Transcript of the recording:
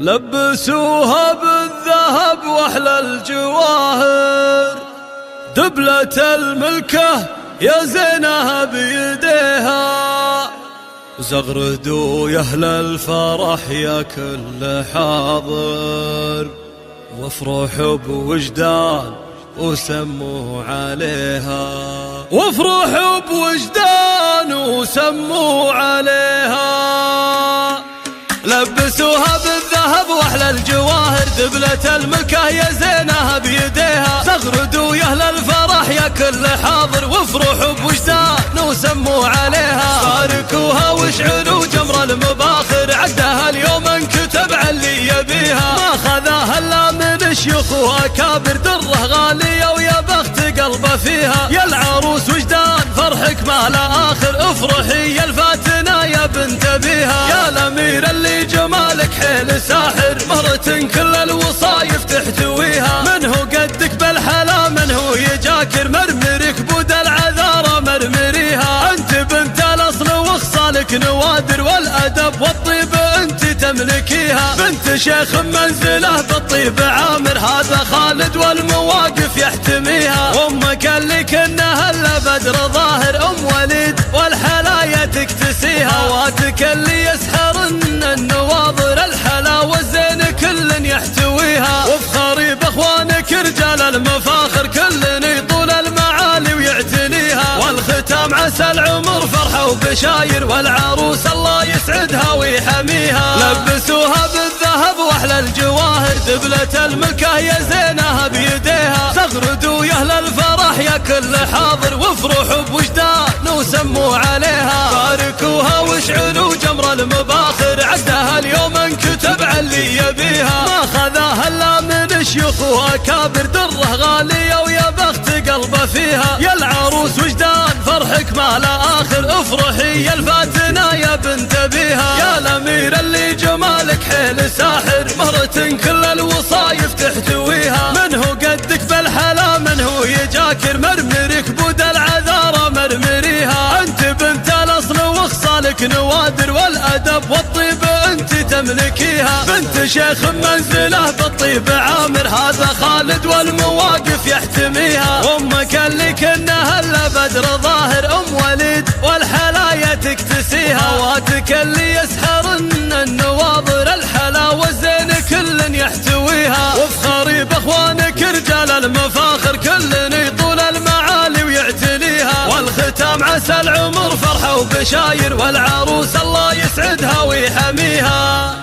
لبسوها بالذهب واحلى الجواهر، دبلة الملكة يا زينها بيديها، زغردوا يا اهل الفرح يا كل حاضر، وافرحوا بوجدان وسموا عليها، وافرحوا بوجدان وسموا عليها. لبسوها بالذهب واحلى الجواهر، دبلة الملكة يا زينها بيديها، زغردوا يا اهل الفرح يا كل حاضر، وافرحوا بوجدان وسموا عليها. باركوها واشعلوا جمر المباخر، عدها اليوم انكتب على اللي يبيها، ما خذاها الا من شيوخ واكابر، دره غاليه ويا بخت قلبه فيها. يا العروس وجدان فرحك ما لا اخر، افرحي يا الفاتنه يا بنت ابيها. يا الامير اللي جمالك حيل ساحر، مهرة كل الوصايف تحتويها، من هو قدك بالحلا من هو يجاكر، مرمرك بود العذارى مرمريها. انت بنت الاصل وخصالك نوادر، والادب والطيب انت تملكيها، بنت شيخ منزله بالطيب عامر، هذا خالد والمواقف يحتميها. وامك اللي كنا هلا بدر ظاهر، ام وليد والحلايا تكتسيها، واتك اللي يسحرن النواظر، الحلا والزين كل يحتويها. وافخري باخوانك رجال المفاخر، كل يطول المعالي ويعتنيها. والختام عسى العمر فرحه وبشاير، والعروس الله يسعدها ويحميها. لبسوها بالذهب واحلى الجواهر، دبلة الملكة يا زينها بيديها، زغردوا يا اهل الفرح يا كل حاضر، وافرحوا بوجدان وسموا عليها. باركوها واشعلوا جمر المباخر، عدها اليوم انكتب على اللي يبيها، ما خذاها الا من شيوخ واكابر، دره غاليه ويا بخت قلبه فيها. يا العروس وجدان فرحك ما لا اخر، افرحي يا الفاتنه يا بنت ابيها. يا الامير اللي جمالك حيل ساحر، مهرة كل الوصايف تحتويها، من هو قدك بالحلا من هو يجاكر، مرمرك بود العذارى مرمريها. انت بنت الاصل وخصالك نوادر، والادب والطيب انت تملكيها، بنت شيخ منزله بالطيب عامر، هذا خالد والمواقف يحتميها. وامك اللي كنا هلا بدر ظاهر، ام وليد والحلايا تكتسيها، واتك اللي يسحرن النواظر، الحلا والزين كل يحتويها. وافخري باخوانك رجال المفاخر، كل يطول المعالي ويعتنيها. والختام عسى العمر فرحه وبشاير، والعروس الله يسعدها ويحميها.